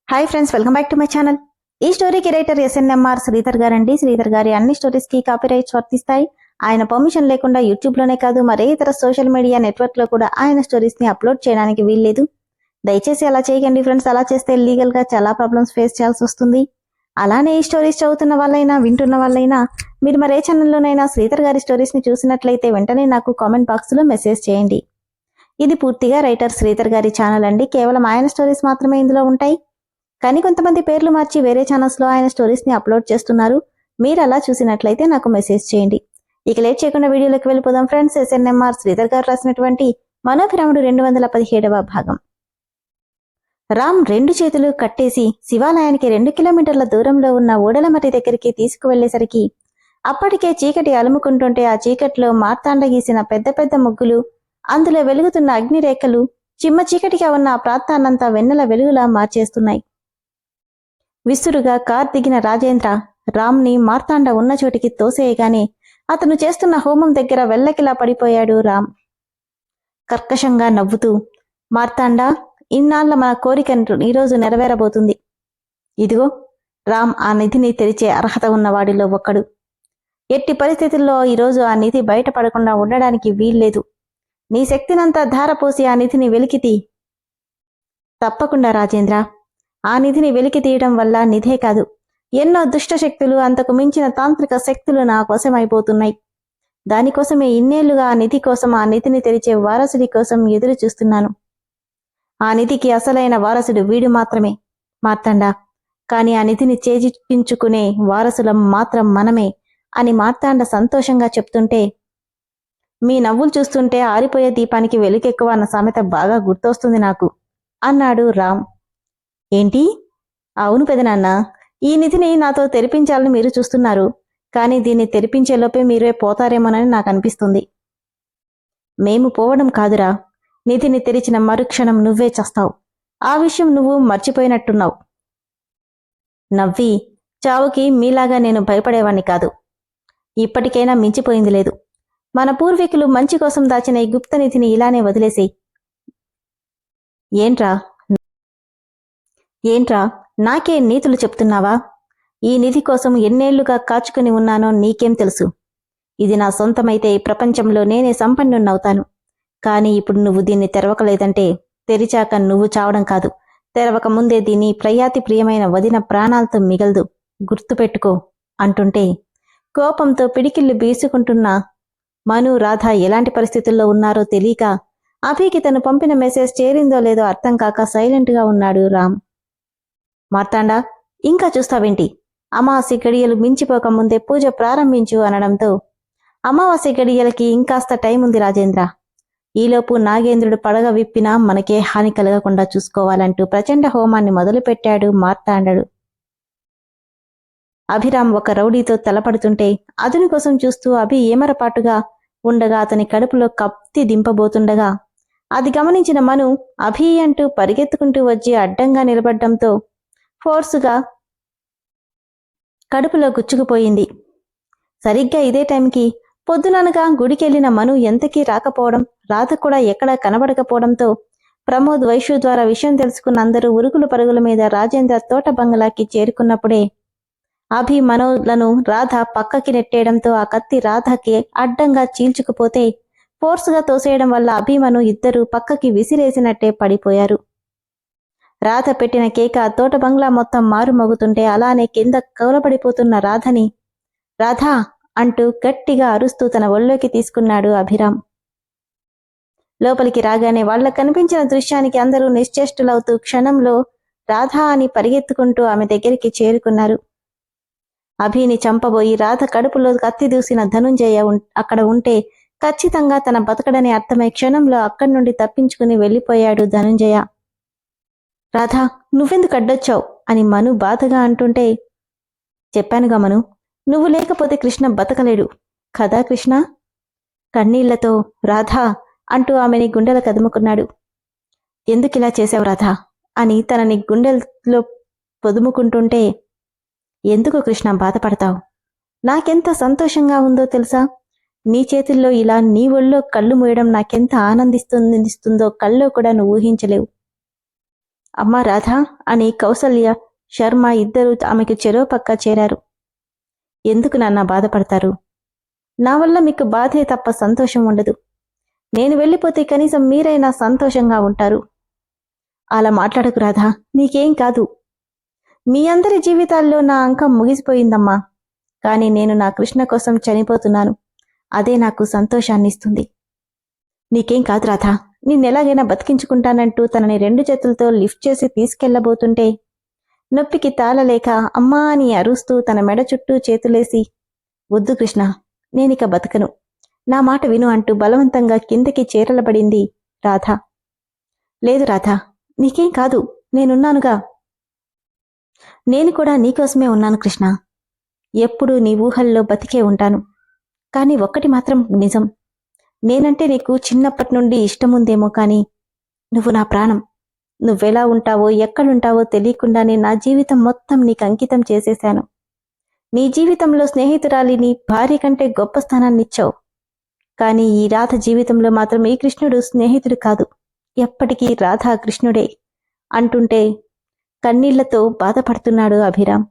Hi friends, welcome back to my channel. ఈ స్టోరీకి writer SNMR Sridhar గారండి. శ్రీధర్ గారి అన్ని స్టోరీస్ కి కాపీ రైట్స్ వర్తిస్తాయి. ఆయన పర్మిషన్ లేకుండా యూట్యూబ్ లోనే కాదు మరే ఇతర సోషల్ మీడియా నెట్వర్క్ లో కూడా ఆయన స్టోరీస్ ని అప్లోడ్ చేయడానికి వీల్లేదు. దయచేసి అలా చేయకండి ఫ్రెండ్స్. అలా చేస్తే లీగల్ గా చాలా ప్రాబ్లమ్స్ ఫేస్ చేయాల్సి వస్తుంది. అలానే ఈ స్టోరీస్ చదువుతున్న వాళ్ళైనా వింటున్న వాళ్ళైనా మీరు మరే ఛానల్లోనైనా శ్రీధర్ గారి స్టోరీస్ ని చూసినట్లయితే వెంటనే నాకు కామెంట్ బాక్స్ లో మెసేజ్ చేయండి. ఇది పూర్తిగా రైటర్ శ్రీధర్ గారి ఛానల్ అండి. కేవలం ఆయన స్టోరీస్ మాత్రమే ఇందులో ఉంటాయి. కానీ కొంతమంది పేర్లు మార్చి వేరే ఛానల్స్ లో ఆయన స్టోరీస్ ని అప్లోడ్ చేస్తున్నారు. మీరు అలా చూసినట్లయితే నాకు మెసేజ్ చేయండి. ఇక లేట్ చేయకుండా వీడియోలోకి వెళ్ళిపోదాం ఫ్రెండ్స్. ఎస్ఎన్ఎంఆర్ శ్రీధర్ గారు రాసినటువంటి మనోభిరాముడు 217వ భాగం. రామ్ 2 చేతులు కట్టేసి శివాలయానికి 2 కిలోమీటర్ల దూరంలో ఉన్న ఓడలమటి దగ్గరికి తీసుకువెళ్లేసరికి అప్పటికే చీకటి అలుముకుంటుంటే ఆ చీకట్లో మార్తాండ గీసిన పెద్ద పెద్ద ముగ్గులు, అందులో వెలుగుతున్న అగ్నిరేఖలు చిమ్మ చీకటిగా ఉన్న ఆ ప్రాంతాన్నంతా వెన్నెల వెలుగులా మార్చేస్తున్నాయి. విసురుగా కార్ దిగిన రాజేంద్ర రామ్ని మార్తాండ ఉన్న చోటికి తోసేయగానే అతను చేస్తున్న హోమం దగ్గర వెల్లకిలా పడిపోయాడు రామ్. కర్కశంగా నవ్వుతూ, మార్తాండ, ఇన్నాళ్ల మన కోరిక ఈరోజు నెరవేరబోతుంది. ఇదిగో. రామ్ ఆ నిధిని తెరిచే అర్హత ఉన్నవాడిలో ఒక్కడు. ఎట్టి పరిస్థితుల్లో ఈరోజు ఆ నిధి బయటపడకుండా ఉండడానికి వీల్లేదు. నీ శక్తినంతా ధారపోసి ఆ నిధిని వెలికితీ. తప్పకుండా రాజేంద్ర. ఆ నిధిని వెలికి తీయడం వల్ల నిధే కాదు, ఎన్నో దుష్ట శక్తులు, అంతకు మించిన తాంత్రిక శక్తులు నా కోసమైపోతున్నాయి. దానికోసమే ఇన్నేళ్లుగా ఆ నిధి కోసం, ఆ నిధిని తెరిచే వారసుడి కోసం ఎదురు చూస్తున్నాను. ఆ నిధికి అసలైన వారసుడు వీడు మాత్రమే, మార్తాండ. కాని ఆ నిధిని చేజిక్కించుకునే వారసులం మాత్రం మనమే అని మార్తాండ సంతోషంగా చెప్తుంటే, మీ నవ్వులు చూస్తుంటే ఆరిపోయే దీపానికి వెలుకెక్కువ అన్న సామెత బాగా గుర్తొస్తుంది నాకు అన్నాడు రామ్. ఏంటి? అవును పెదనాన్న, ఈ నిధిని నాతో తెరిపించాలని మీరు చూస్తున్నారు. కానీ దీన్ని తెరిపించేలోపే మీరే పోతారేమోనని నాకు అనిపిస్తుంది. మేము పోవడం కాదురా, నిధిని తెరిచిన మరుక్షణం నువ్వే చస్తావు. ఆ విషయం నువ్వు మర్చిపోయినట్టున్నావు. నవ్వి, చావుకి మీలాగా నేను భయపడేవాణ్ణి కాదు. ఇప్పటికైనా మించిపోయింది లేదు. మన పూర్వీకులు మంచి కోసం దాచిన ఈ గుప్త నిధిని ఇలానే వదిలేసేయి. ఏంట్రా నాకే నీతులు చెప్తున్నావా? ఈ నిధి కోసం ఎన్నేళ్లుగా కాచుకుని ఉన్నానో నీకేం తెలుసు? ఇది నా సొంతమైతే ప్రపంచంలో నేనే సంపన్నున్నవుతాను. కానీ ఇప్పుడు నువ్వు దీన్ని తెరవకలేదంటే తెరిచాక నువ్వు చావడం కాదు, తెరవక ముందే దీన్ని ప్రయాతి ప్రియమైన వదిన ప్రాణాలతో మిగలదు, గుర్తుపెట్టుకో అంటుంటే కోపంతో పిడికిళ్ళు బీసుకుంటున్న మను, రాధ ఎలాంటి పరిస్థితుల్లో ఉన్నారో తెలియక అభికి తను పంపిన మెసేజ్ చేరిందో లేదో అర్థం కాక సైలెంట్గా ఉన్నాడు రామ్. మార్తాండ, ఇంకా చూస్తావేంటి? అమావాస్య గడియలు మించిపోకముందే పూజ ప్రారంభించు అనడంతో, అమావాస్య గడియలకి ఇంకాస్త టైం ఉంది రాజేంద్ర. ఈలోపు నాగేంద్రుడు పడగ విప్పినా మనకే హాని కలగకుండా చూసుకోవాలంటూ ప్రచండ హోమాన్ని మొదలుపెట్టాడు మార్తాండడు. అభిరామ్ ఒక రౌడీతో తలపడుతుంటే అదుని కోసం చూస్తూ అభి ఏమరపాటుగా ఉండగా అతని కడుపులో కత్తి దింపబోతుండగా అది గమనించిన మను అభి అంటూ పరిగెత్తుకుంటూ వచ్చి అడ్డంగా నిలబడ్డంతో ఫోర్సుగా కడుపులో గుచ్చుకుపోయింది. సరిగ్గా ఇదే టైంకి పొద్దుననగా గుడికెళ్లిన మను ఎంతకీ రాకపోవడం, రాధ కూడా ఎక్కడా కనబడకపోవడంతో ప్రమోద్, వైశ్యు ద్వారా విషయం తెలుసుకున్న అందరూ ఉరుకులు పరుగుల మీద రాజేంద్ర తోట బంగళాకి చేరుకున్నప్పుడే అభి మనోలను రాధ పక్కకి నెట్టేయడంతో ఆ కత్తి రాధకి అడ్డంగా చీల్చుకుపోతే ఫోర్సుగా తోసేయడం వల్ల అభిమను ఇద్దరూ పక్కకి విసిరేసినట్టే పడిపోయారు. రాధ పెట్టిన కేక తోట బంగ్లా మొత్తం మారుమోగుతుంటే అలానే కింద కౌలపడిపోతున్న రాధని రాధా అంటూ గట్టిగా అరుస్తూ తన ఒళ్ళోకి తీసుకున్నాడు అభిరామ్. లోపలికి రాగానే వాళ్లకు కనిపించిన దృశ్యానికి అందరూ నిశ్చేష్టులవుతూ క్షణంలో రాధా అని పరిగెత్తుకుంటూ ఆమె దగ్గరికి చేరుకున్నారు. అభిని చంపబోయి రాధ కడుపులో కత్తి దూసిన ధనుంజయ అక్కడ ఉంటే ఖచ్చితంగా తన బతకడని అర్థమై క్షణంలో అక్కడి నుండి తప్పించుకుని వెళ్లిపోయాడు ధనుంజయ. రాధా, నువ్వెందుకు అడ్డొచ్చావు అని మను బాధగా అంటుంటే, చెప్పానుగా మను, నువ్వు లేకపోతే కృష్ణ బతకలేడు కదా కృష్ణ? కన్నీళ్లతో రాధా అంటూ ఆమెని గుండెల కదుముకున్నాడు. ఎందుకిలా చేశావు రాధా అని తనని గుండెల్లో పొదుముకుంటుంటే, ఎందుకు కృష్ణ బాధపడతావు? నాకెంత సంతోషంగా ఉందో తెలుసా? నీ చేతుల్లో ఇలా నీ ఒళ్ళో కళ్ళు మూయడం నాకెంత ఆనందిస్తుందో కల్లో కూడా నువ్వు ఊహించలేవు. అమ్మా రాధ అని కౌసల్య, శర్మ ఇద్దరూ ఆమెకు చెరో పక్క చేరారు. ఎందుకు నాన్న బాధపడతారు? నా వల్ల మీకు బాధే తప్ప సంతోషం ఉండదు. నేను వెళ్ళిపోతే కనీసం మీరైనా సంతోషంగా ఉంటారు. అలా మాట్లాడకు రాధా, నీకేం కాదు. మీ అందరి జీవితాల్లో నా అంకం ముగిసిపోయిందమ్మా. కానీ నేను నా కృష్ణ కోసం చనిపోతున్నాను. అదే నాకు సంతోషాన్నిస్తుంది. నీకేం కాదు రాధా, నిన్నెలాగైనా బతికించుకుంటానంటూ తనని 2 చేతులతో లిఫ్ట్ చేసి తీసుకెళ్లబోతుంటే నొప్పికి తాళలేక అమ్మా అని అరుస్తూ తన మెడ చుట్టూ చేతులేసి, వద్దు కృష్ణ, నేనిక బతకను, నా మాట విను అంటూ బలవంతంగా కిందకి చేరలబడింది రాధ. లేదు రాధా, నీకేం కాదు, నేనున్నానుగా. నేను కూడా నీకోసమే ఉన్నాను కృష్ణ. ఎప్పుడూ నీ ఊహల్లో బతికే ఉంటాను. కానీ ఒక్కటి మాత్రం నిజం, నేనంటే నీకు చిన్నప్పటి నుండి ఇష్టముందేమో కానీ నువ్వు నా ప్రాణం. నువ్వెలా ఉంటావో ఎక్కడుంటావో తెలియకుండానే నా జీవితం మొత్తం నీకు అంకితం చేసేశాను. నీ జీవితంలో స్నేహితురాలిని భార్య కంటే గొప్ప స్థానాన్నిచ్చావు. కానీ ఈ రాధ జీవితంలో మాత్రం ఈ కృష్ణుడు స్నేహితుడు కాదు, ఎప్పటికీ రాధా కృష్ణుడే అంటుంటే కన్నీళ్లతో బాధపడుతున్నాడు అభిరామ్.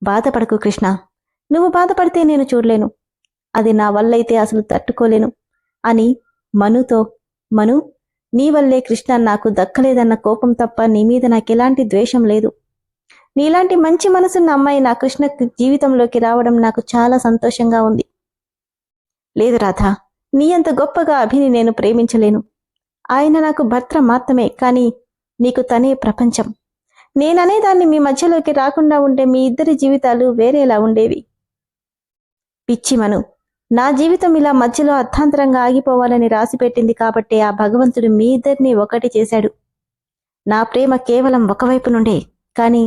బాధపడకు కృష్ణ, నువ్వు బాధపడితే నేను చూడలేను. అది నా వల్లైతే అసలు తట్టుకోలేను అని మనుతో, మను, నీ వల్లే కృష్ణ నాకు దక్కలేదన్న కోపం తప్ప నీ మీద నాకెలాంటి ద్వేషం లేదు. నీలాంటి మంచి మనసున్న అమ్మాయి నా కృష్ణ జీవితంలోకి రావడం నాకు చాలా సంతోషంగా ఉంది. లేదు రాధా, నీ అంత గొప్పగా అభిని నేను ప్రేమించలేను. ఆయన నాకు భర్త మాత్రమే, కానీ నీకు తనే ప్రపంచం. నేననేదాన్ని మీ మధ్యలోకి రాకుండా ఉంటే మీ ఇద్దరి జీవితాలు వేరేలా ఉండేవి. పిచ్చి మను, నా జీవితం ఇలా మధ్యలో అర్థాంతరంగా ఆగిపోవాలని రాసిపెట్టింది కాబట్టే ఆ భగవంతుడు మీ ఇద్దరినీ ఒకటి చేశాడు. నా ప్రేమ కేవలం ఒకవైపు నుండే, కానీ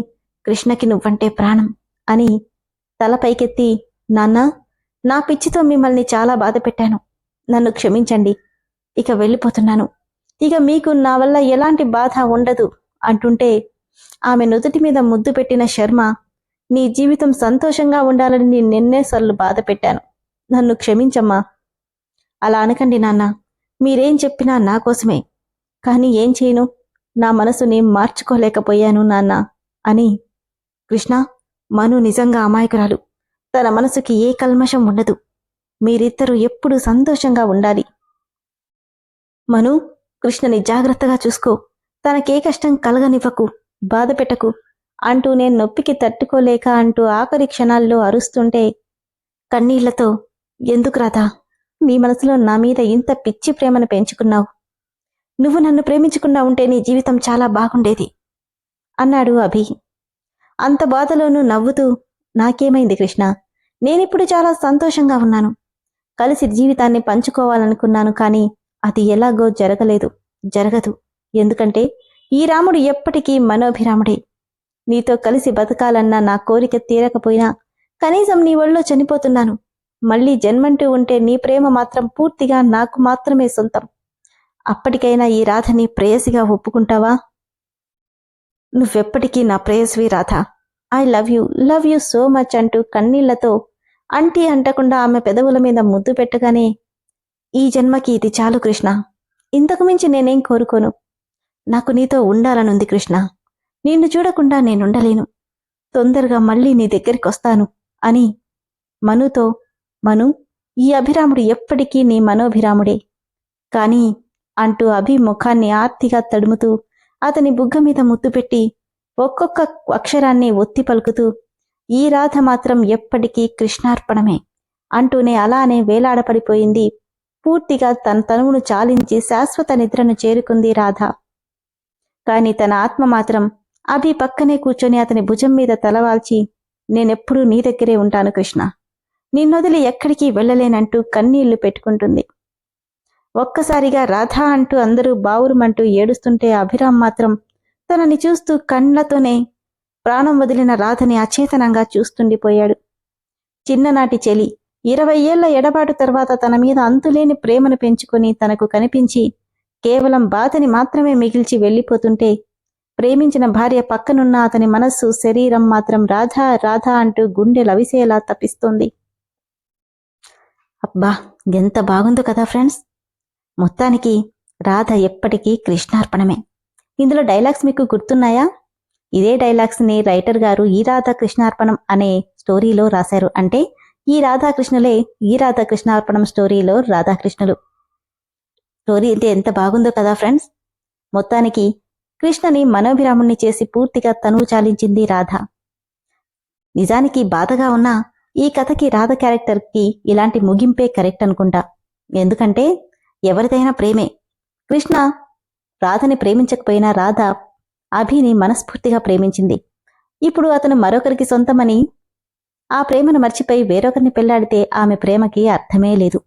కృష్ణకి నువ్వంటే ప్రాణం అని తల పైకెత్తి, నాన్నా, నా పిచ్చితో మిమ్మల్ని చాలా బాధ పెట్టాను, నన్ను క్షమించండి, ఇక వెళ్ళిపోతున్నాను, ఇక మీకు నా వల్ల ఎలాంటి బాధ ఉండదు అంటుంటే ఆమె నుదుటి మీద ముద్దు పెట్టిన శర్మ, నీ జీవితం సంతోషంగా ఉండాలని నిన్నెన్నేసార్లు బాధ పెట్టాను, నన్ను క్షమించమ్మా. అలా అనకండి నాన్న, మీరేం చెప్పినా నా కోసమే, కానీ ఏం చేయను, నా మనసుని మార్చుకోలేకపోయాను నాన్న అని. కృష్ణ, మను నిజంగా అమాయకురాలు, తన మనసుకి ఏ కల్మషం ఉండదు. మీరిద్దరూ ఎప్పుడూ సంతోషంగా ఉండాలి. మను, కృష్ణని జాగ్రత్తగా చూసుకో, తనకే కష్టం కలగనివ్వకు, బాధ పెట్టకు అంటూ నేను నొప్పికి తట్టుకోలేక అంటూ ఆఖరి క్షణాల్లో అరుస్తుంటే కన్నీళ్లతో, ఎందుకు రాధా, నీ మనసులో నా మీద ఇంత పిచ్చి ప్రేమను పెంచుకున్నావు? నువ్వు నన్ను ప్రేమించకుండా ఉంటే నీ జీవితం చాలా బాగుండేది అన్నాడు అభి. అంత బాధలోనూ నవ్వుతూ, నాకేమైంది కృష్ణ, నేనిప్పుడు చాలా సంతోషంగా ఉన్నాను. కలిసి జీవితాన్ని పంచుకోవాలనుకున్నాను, కానీ అది ఎలాగో జరగదు. ఎందుకంటే ఈ రాముడు ఎప్పటికీ మనోభిరాముడే. నీతో కలిసి బతకాలన్న నా కోరిక తీరకపోయినా కనీసం నీ ఒళ్ళో చనిపోతున్నాను. మళ్ళీ జన్మంటూ ఉంటే నీ ప్రేమ మాత్రం పూర్తిగా నాకు మాత్రమే సొంతం. అప్పటికైనా ఈ రాధని ప్రేయసిగా ఒప్పుకుంటావా? నువ్వెప్పటికీ నా ప్రేయస్వి Radha. I love you so much అంటూ కన్నీళ్లతో అంటీ అంటకుండా ఆమె పెదవుల మీద ముద్దు పెట్టగానే, ఈ జన్మకి ఇది చాలు కృష్ణ, ఇంతకు మించి నేనేం కోరుకోను. నాకు నీతో ఉండాలనుంది కృష్ణ, నిన్ను చూడకుండా నేనుండలేను. తొందరగా మళ్ళీ నీ దగ్గరికి వస్తాను అని మనుతో, మను, ఈ అభిరాముడు ఎప్పటికీ నీ మనోభిరాముడే కానీ అంటూ అభి ముఖాన్ని ఆర్తిగా తడుముతూ అతని బుగ్గ మీద ముద్దు పెట్టి ఒక్కొక్క అక్షరాన్ని ఒత్తి పలుకుతూ, ఈ రాధ మాత్రం ఎప్పటికీ కృష్ణార్పణమే అంటూనే అలానే వేలాడపడిపోయింది. పూర్తిగా తన తనువును చాలించి శాశ్వత నిద్రను చేరుకుంది రాధ. కాని తన ఆత్మ మాత్రం అభి పక్కనే కూర్చొని అతని భుజం మీద తలవాల్చి, నేనెప్పుడూ నీ దగ్గరే ఉంటాను కృష్ణ, నిన్నొదిలి ఎక్కడికి వెళ్ళలేనంటూ కన్నీళ్లు పెట్టుకుంటుంది. ఒక్కసారిగా రాధ అంటూ అందరూ బావురుమంటూ ఏడుస్తుంటే అభిరామ్ మాత్రం తనని చూస్తూ కళ్ళతోనే ప్రాణం వదిలిన రాధని అచేతనంగా చూస్తుండిపోయాడు. చిన్ననాటి చెలి 20 ఏళ్ల ఎడబాటు తర్వాత తన మీద అంతులేని ప్రేమను పెంచుకొని తనకు కనిపించి కేవలం బాధని మాత్రమే మిగిల్చి వెళ్ళిపోతుంటే ప్రేమించిన భార్య పక్కనున్న అతని మనస్సు, శరీరం మాత్రం రాధా రాధా అంటూ గుండె లవిసేలా తపిస్తోంది. అబ్బా, ఎంత బాగుందో కదా ఫ్రెండ్స్. మొత్తానికి రాధ ఎప్పటికీ కృష్ణార్పణమే. ఇందులో డైలాగ్స్ మీకు గుర్తున్నాయా? ఇదే డైలాగ్స్ని రైటర్ గారు ఈ రాధాకృష్ణార్పణం అనే స్టోరీలో రాశారు. అంటే ఈ రాధాకృష్ణులే ఈ రాధాకృష్ణార్పణం స్టోరీలో రాధాకృష్ణులు. స్టోరీ అంటే ఎంత బాగుందో కదా ఫ్రెండ్స్. మొత్తానికి కృష్ణని మనోభిరాముణ్ణి చేసి పూర్తిగా తనువు చాలించింది రాధ. నిజానికి బాధగా ఉన్నా ఈ కథకి రాధ క్యారెక్టర్కి ఇలాంటి ముగింపే కరెక్ట్ అనుకుంటా. ఎందుకంటే ఎవరిదైనా ప్రేమే. కృష్ణ రాధని ప్రేమించకపోయినా రాధ అభిని మనస్ఫూర్తిగా ప్రేమించింది. ఇప్పుడు అతను మరొకరికి సొంతమని ఆ ప్రేమను మర్చిపోయి వేరొకరిని పెళ్లాడితే ఆమె ప్రేమకి అర్థమే లేదు.